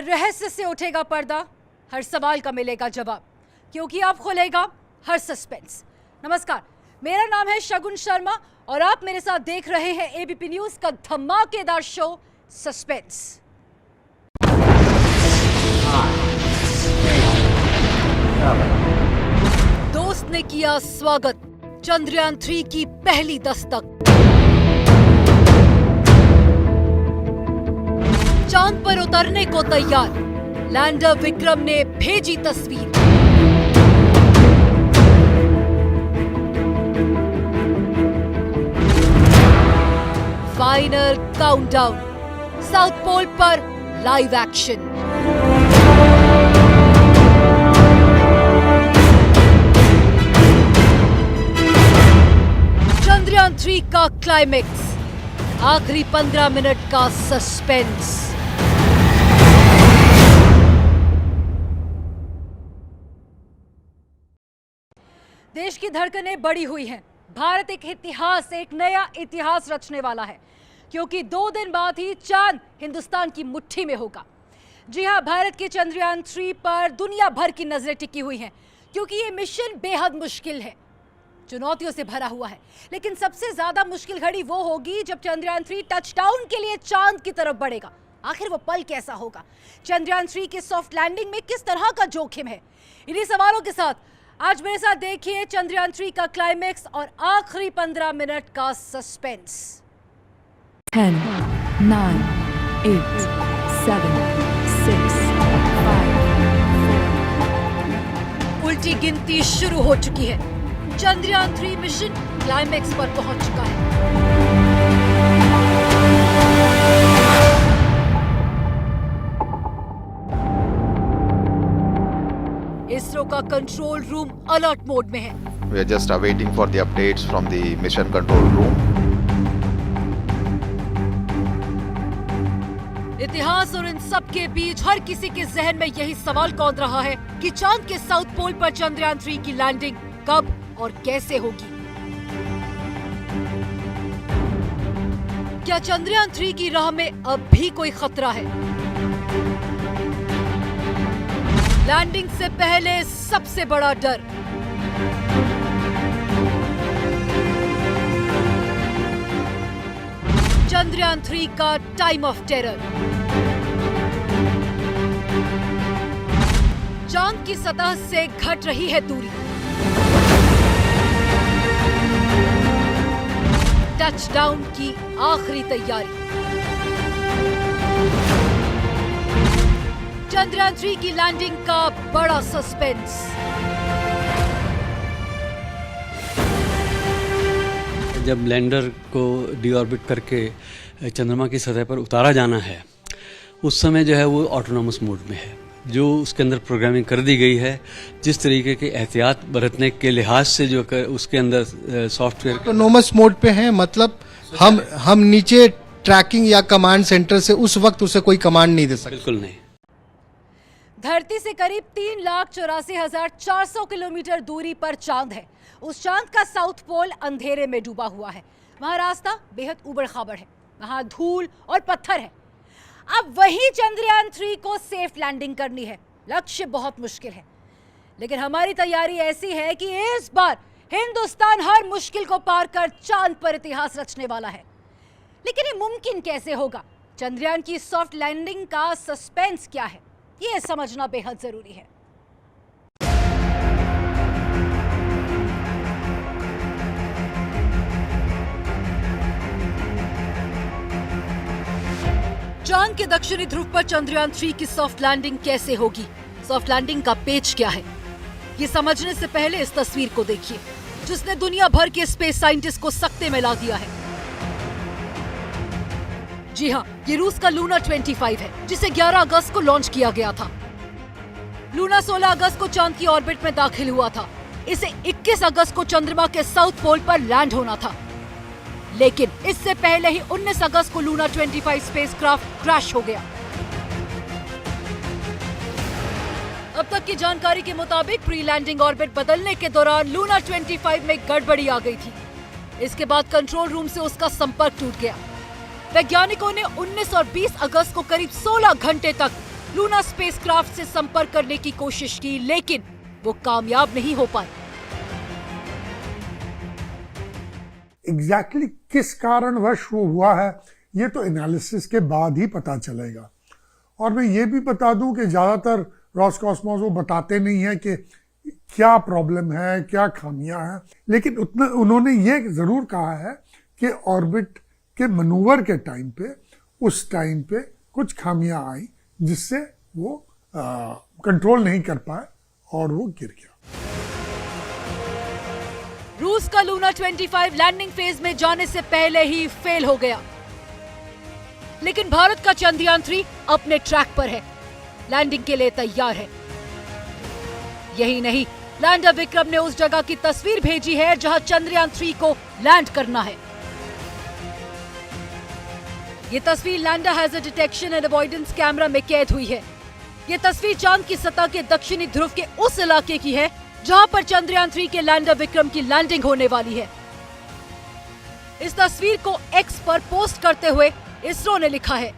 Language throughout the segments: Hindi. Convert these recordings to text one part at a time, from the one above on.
हर रहस्य से उठेगा पर्दा, हर सवाल का मिलेगा जवाब, क्योंकि अब खुलेगा हर सस्पेंस। नमस्कार, मेरा नाम है शगुन शर्मा और आप मेरे साथ देख रहे हैं एबीपी न्यूज का धमाकेदार शो सस्पेंस। दोस्त ने किया स्वागत, चंद्रयान 3 की पहली दस्तक। चांद पर उतरने को तैयार, लैंडर विक्रम ने भेजी तस्वीर। फाइनल काउंटडाउन, साउथ पोल पर लाइव एक्शन। चंद्रयान 3 का क्लाइमेक्स, आखिरी 15 मिनट का सस्पेंस। देश की धड़कनें बढ़ी हुई हैं। भारत एक नया इतिहास रचने वाला है, क्योंकि 2 दिन बाद ही चांद हिंदुस्तान की मुट्ठी में होगा। जी हां, भारत के चंद्रयान 3 पर दुनिया भर की नजरें टिकी हुई हैं, क्योंकि ये मिशन बेहद मुश्किल है, चुनौतियों से भरा हुआ है। लेकिन सबसे ज्यादा मुश्किल घड़ी वो होगी जब चंद्रयान 3 टचडाउन के लिए चांद की तरफ बढ़ेगा। आखिर वो पल कैसा होगा? चंद्रयान 3 के सॉफ्ट लैंडिंग में किस तरह का जोखिम है? इन्हीं सवालों के साथ आज मेरे साथ देखिए चंद्रयान 3 का क्लाइमेक्स और आखिरी 15 मिनट का सस्पेंस। 10, 9, 8, 7, 6, 5, 4। उल्टी गिनती शुरू हो चुकी है। चंद्रयान 3 मिशन क्लाइमेक्स पर पहुंच चुका है। इसरो का कंट्रोल रूम अलर्ट मोड में है। We are just awaiting for the updates from the mission control room. इतिहास और इन सब के बीच हर किसी के जहन में यही सवाल कौंध रहा है कि चांद के साउथ पोल पर चंद्रयान 3 की लैंडिंग कब और कैसे होगी। क्या चंद्रयान 3 की राह में अब भी कोई खतरा है? लैंडिंग से पहले सबसे बड़ा डर, चंद्रयान 3 का टाइम ऑफ टेरर। चांद की सतह से घट रही है दूरी, टचडाउन की आखिरी तैयारी। चंद्रयान 3 की लैंडिंग का बड़ा सस्पेंस। जब लैंडर को डीऑर्बिट करके चंद्रमा की सतह पर उतारा जाना है, उस समय जो है वो ऑटोनॉमस मोड में है, जो उसके अंदर प्रोग्रामिंग कर दी गई है। जिस तरीके के एहतियात बरतने के लिहाज से जो उसके अंदर सॉफ्टवेयर ऑटोनॉमस मोड पे है, मतलब हम नीचे ट्रैकिंग या कमांड सेंटर से उस वक्त उसे कोई कमांड नहीं दे सकते। बिल्कुल नहीं। धरती से करीब 3,84,400 किलोमीटर दूरी पर चांद है। उस चांद का साउथ पोल अंधेरे में डूबा हुआ है। वहां रास्ता बेहद उबड़ खाबड़ है, वहां धूल और पत्थर है। अब वही चंद्रयान 3 को सेफ लैंडिंग करनी है। लक्ष्य बहुत मुश्किल है, लेकिन हमारी तैयारी ऐसी है कि इस बार हिंदुस्तान हर मुश्किल को पार कर चांद पर इतिहास रचने वाला है। लेकिन ये मुमकिन कैसे होगा? चंद्रयान की सॉफ्ट लैंडिंग का सस्पेंस क्या है, ये समझना बेहद जरूरी है। चांद के दक्षिणी ध्रुव पर चंद्रयान 3 की सॉफ्ट लैंडिंग कैसे होगी? सॉफ्ट लैंडिंग का पेच क्या है, ये समझने से पहले इस तस्वीर को देखिए, जिसने दुनिया भर के स्पेस साइंटिस्ट को सकते में ला दिया है। जी हां, ये रूस का लूना 25 है, जिसे 11 अगस्त को लॉन्च किया गया था। लूना 16 अगस्त को चांद की ऑर्बिट में दाखिल हुआ था। इसे 21 अगस्त को चंद्रमा के साउथ पोल पर लैंड होना था, लेकिन इससे पहले ही 19 अगस्त को लूना 25 स्पेसक्राफ्ट क्रैश हो गया। अब तक की जानकारी के मुताबिक प्री लैंडिंग ऑर्बिट बदलने के दौरान लूना 25 में गड़बड़ी आ गई थी। इसके बाद कंट्रोल रूम से उसका संपर्क टूट गया। वैज्ञानिकों ने 19 और 20 अगस्त को करीब 16 घंटे तक लूना स्पेसक्राफ्ट से संपर्क करने की कोशिश की, लेकिन वो कामयाब नहीं हो पाए। एग्जैक्टली किस कारणवश वो हुआ है ये तो एनालिसिस के बाद ही पता चलेगा। और मैं ये भी बता दूं कि ज्यादातर रॉसकॉस्मोस वो बताते नहीं है कि क्या प्रॉब्लम है, क्या खामियां हैं, लेकिन उन्होंने ये जरूर कहा है कि ऑर्बिट के मनूवर के टाइम पे, उस टाइम पे कुछ खामियां आई जिससे वो कंट्रोल नहीं कर पाए और वो गिर गया। रूस का लूना 25 लैंडिंग फेज में जाने से पहले ही फेल हो गया, लेकिन भारत का चंद्रयान 3 अपने ट्रैक पर है, लैंडिंग के लिए तैयार है। यही नहीं, लैंडर विक्रम ने उस जगह की तस्वीर भेजी है जहां चंद्रयान 3 को लैंड करना है। ये तस्वीर lander hazard detection and avoidance camera में कैद हुई है। ये तस्वीर चांद की सतह के दक्षिणी ध्रुव के उस इलाके की है जहां पर चंद्रयान 3 के लैंडर विक्रम की लैंडिंग होने वाली है। इस तस्वीर को एक्स पर पोस्ट करते हुए इसरो ने लिखा है,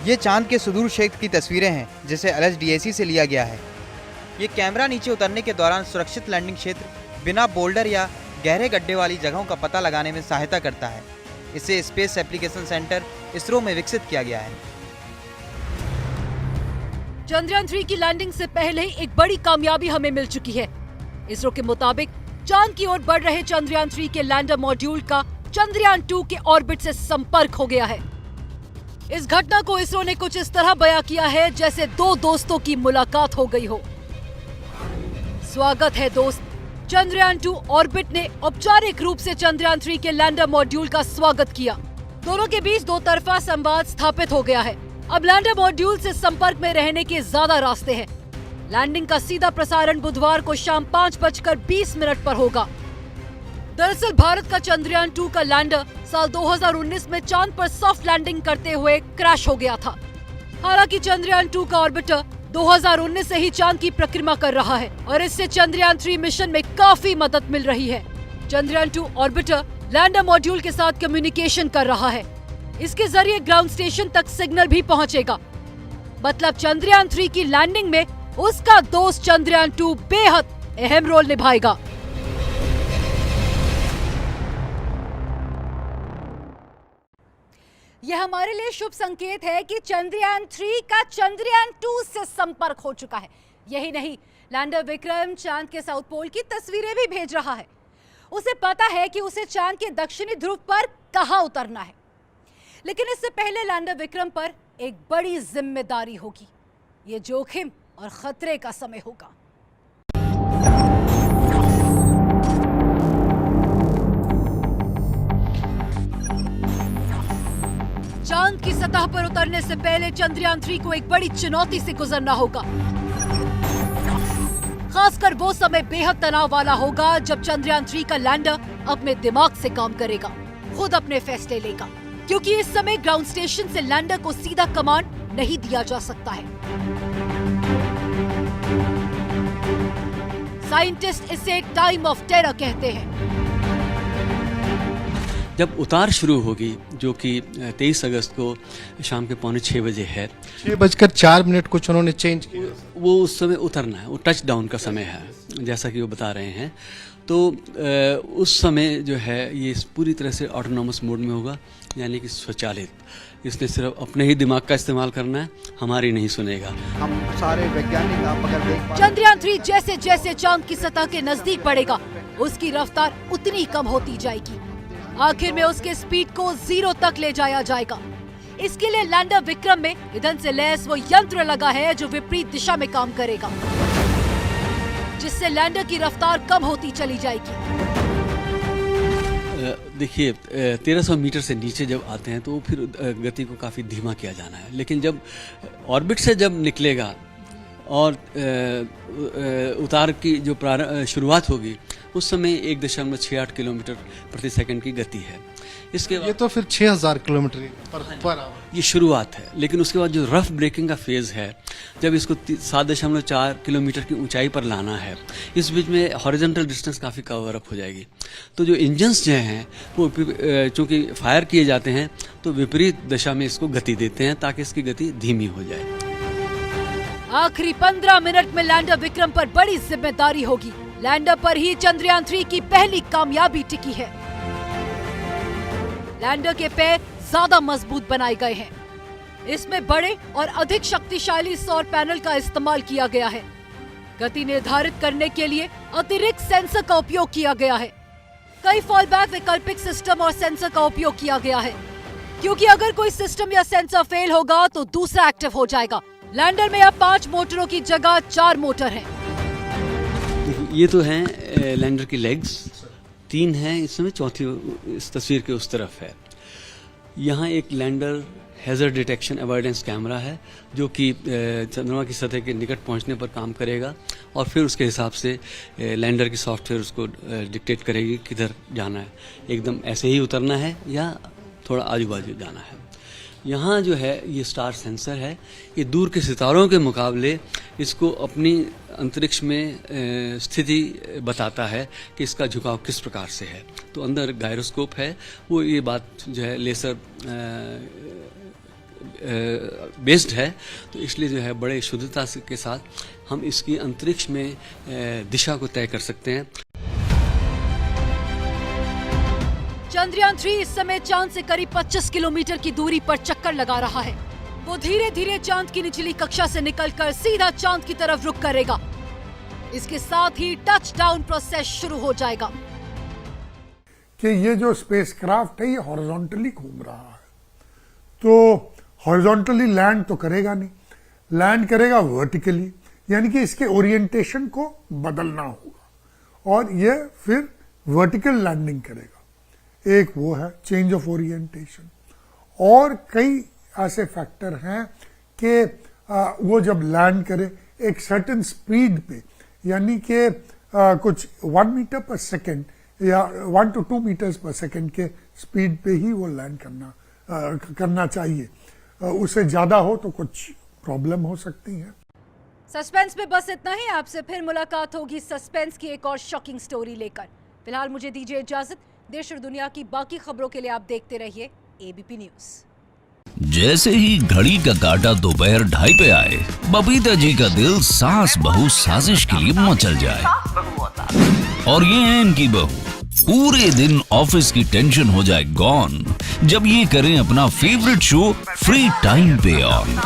ये चांद के सुदूर क्षेत्र की तस्वीरें हैं जिसे LHDAC से लिया गया है। ये कैमरा नीचे उतरने के दौरान सुरक्षित लैंडिंग क्षेत्र, बिना बोल्डर या गहरे गड्ढे वाली जगहों का पता लगाने में सहायता करता है। इसे स्पेस एप्लीकेशन सेंटर इसरो में विकसित किया गया है। चंद्रयान 3 की लैंडिंग से पहले ही एक बड़ी कामयाबी हमें मिल चुकी है। इसरो के मुताबिक चांद की ओर बढ़ रहे चंद्रयान 3 के लैंडर मॉड्यूल का चंद्रयान 2 के ऑर्बिट से संपर्क हो गया है। इस घटना को इसरो ने कुछ इस तरह बयां किया है जैसे दो दोस्तों की मुलाकात हो गई हो। स्वागत है दोस्त। चंद्रयान 2 ऑर्बिट ने औपचारिक रूप से चंद्रयान 3 के लैंडर मॉड्यूल का स्वागत किया। दोनों के बीच दो तरफा संवाद स्थापित हो गया है। अब लैंडर मॉड्यूल से संपर्क में रहने के ज्यादा रास्ते हैं। लैंडिंग का सीधा प्रसारण बुधवार को शाम 5:20 पर होगा। दरअसल भारत का चंद्रयान 2 का लैंडर साल 2019 में चांद पर सॉफ्ट लैंडिंग करते हुए क्रैश हो गया था। हालांकि चंद्रयान 2 का ऑर्बिटर 2019 से ही चांद की परिक्रमा कर रहा है और इससे चंद्रयान 3 मिशन में काफी मदद मिल रही है। चंद्रयान 2 ऑर्बिटर लैंडर मॉड्यूल के साथ कम्युनिकेशन कर रहा है। इसके जरिए ग्राउंड स्टेशन तक सिग्नल भी पहुंचेगा। मतलब चंद्रयान 3 की लैंडिंग में उसका दोस्त चंद्रयान 2 बेहद अहम रोल निभाएगा। यह हमारे लिए शुभ संकेत है कि चंद्रयान 3 का चंद्रयान 2 से संपर्क हो चुका है। यही नहीं, लैंडर विक्रम चांद के साउथ पोल की तस्वीरें भी भेज रहा है। उसे पता है कि उसे चांद के दक्षिणी ध्रुव पर कहां उतरना है, लेकिन इससे पहले लैंडर विक्रम पर एक बड़ी जिम्मेदारी होगी। ये जोखिम और खतरे का समय होगा। चांद की सतह पर उतरने से पहले चंद्रयान 3 को एक बड़ी चुनौती से गुजरना होगा। खासकर वो समय बेहद तनाव वाला होगा जब चंद्रयान 3 का लैंडर अपने दिमाग से काम करेगा, खुद अपने फैसले लेगा, क्योंकि इस समय ग्राउंड स्टेशन से लैंडर को सीधा कमांड नहीं दिया जा सकता है। साइंटिस्ट इसे एक टाइम ऑफ टेरर कहते हैं। जब उतार शुरू होगी, जो कि 23 अगस्त को शाम के 5:45 है, 6:04 कुछ उन्होंने चेंज किया। वो उस समय उतरना है, वो टच डाउन का समय है जैसा कि वो बता रहे हैं। तो उस समय जो है ये पूरी तरह से ऑटोनॉमस मोड में होगा, यानी कि स्वचालित। इसने सिर्फ अपने ही दिमाग का इस्तेमाल करना है, हमारी नहीं सुनेगा। हम सारे वैज्ञानिक आप अगर देख चंद्रयान 3 जैसे जैसे चांद की सतह के नजदीक बढ़ेगा, उसकी रफ्तार उतनी कम होती जाएगी। आखिर में उसके स्पीड को 0 तक ले जाया जाएगा। इसके लिए लैंडर विक्रम में ईंधन से लैस वो यंत्र लगा है जो विपरीत दिशा में काम करेगा, जिससे लैंडर की रफ्तार कम होती चली जाएगी। देखिए 1300 मीटर से नीचे जब आते हैं तो फिर गति को काफ़ी धीमा किया जाना है, लेकिन जब ऑर्बिट से जब निकलेगा और उतार की जो शुरुआत होगी उस समय 1.68 किलोमीटर प्रति सेकंड की गति है। इसके ये तो फिर 6000 किलोमीटर पर आवर ये शुरुआत है, लेकिन उसके बाद जो रफ ब्रेकिंग का फेज़ है, जब इसको 7.4 किलोमीटर की ऊंचाई पर लाना है, इस बीच में हॉरिजॉन्टल डिस्टेंस काफ़ी कवर अप हो जाएगी। तो जो इंजन्स जो हैं वो चूँकि फायर किए जाते हैं तो विपरीत दिशा में इसको गति देते हैं ताकि इसकी गति धीमी हो जाए। आखिरी 15 मिनट में लैंडर विक्रम पर बड़ी जिम्मेदारी होगी। लैंडर पर ही चंद्रयान 3 की पहली कामयाबी टिकी है। लैंडर के पैर ज्यादा मजबूत बनाए गए हैं। इसमें बड़े और अधिक शक्तिशाली सौर पैनल का इस्तेमाल किया गया है। गति निर्धारित करने के लिए अतिरिक्त सेंसर का उपयोग किया गया है। कई फॉलबैक वैकल्पिक सिस्टम और सेंसर का उपयोग किया गया है, क्योंकि अगर कोई सिस्टम या सेंसर फेल होगा तो दूसरा एक्टिव हो जाएगा। लैंडर में अब 5 मोटरों की जगह 4 मोटर हैं। ये तो हैं लैंडर की लेग्स, 3 हैं इसमें, चौथी इस तस्वीर के उस तरफ है। यहाँ एक lander hazard detection avoidance camera है जो कि चंद्रमा की सतह के निकट पहुँचने पर काम करेगा और फिर उसके हिसाब से लैंडर की सॉफ्टवेयर उसको डिक्टेट करेगी किधर जाना है, एकदम ऐसे ही उतरना है या थोड़ा आजू बाजू जाना है। यहाँ जो है ये स्टार सेंसर है, ये दूर के सितारों के मुकाबले इसको अपनी अंतरिक्ष में स्थिति बताता है कि इसका झुकाव किस प्रकार से है। तो अंदर गायरोस्कोप है, वो ये बात जो है लेसर बेस्ड है, तो इसलिए जो है बड़े शुद्धता के साथ हम इसकी अंतरिक्ष में दिशा को तय कर सकते हैं। चंद्रयान 3 इस समय चांद से करीब 25 किलोमीटर की दूरी पर चक्कर लगा रहा है। वो धीरे धीरे चांद की निचली कक्षा से निकलकर सीधा चांद की तरफ रुख करेगा। इसके साथ ही टच डाउन प्रोसेस शुरू हो जाएगा। कि ये जो स्पेसक्राफ्ट है ये हॉरिजॉन्टली घूम रहा है, तो हॉरिजॉन्टली लैंड तो करेगा नहीं, लैंड करेगा वर्टिकली, यानी कि इसके ओरिएंटेशन को बदलना होगा और ये फिर वर्टिकल लैंडिंग करेगा। एक वो है चेंज ऑफ ओरिएंटेशन, और कई ऐसे फैक्टर हैं कि वो जब लैंड करे एक सर्टेन स्पीड पे, यानी कि कुछ 1 मीटर पर सेकेंड या 1 to 2 मीटर्स पर सेकेंड के स्पीड पे ही वो लैंड करना चाहिए। उससे ज्यादा हो तो कुछ प्रॉब्लम हो सकती है। सस्पेंस में बस इतना ही। आपसे फिर मुलाकात होगी सस्पेंस की एक और शॉकिंग स्टोरी लेकर। फिलहाल मुझे दीजिए इजाजत। देश और दुनिया की बाकी खबरों के लिए आप देखते रहिए एबीपी न्यूज। जैसे ही घड़ी का काटा दोपहर 2:30 पे आए, बबीता जी का दिल सास बहू साजिश के लिए मचल जाए। और ये है इनकी बहू, पूरे दिन ऑफिस की टेंशन हो जाए गॉन जब ये करें अपना फेवरेट शो फ्री टाइम पे ऑन।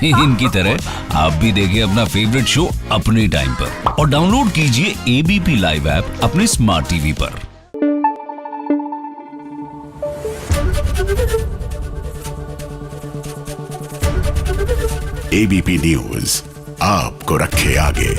इनकी तरह आप भी देखिए अपना फेवरेट शो अपने टाइम पर और डाउनलोड कीजिए एबीपी लाइव ऐप अपने स्मार्ट टीवी पर। एबीपी न्यूज आपको रखे आगे।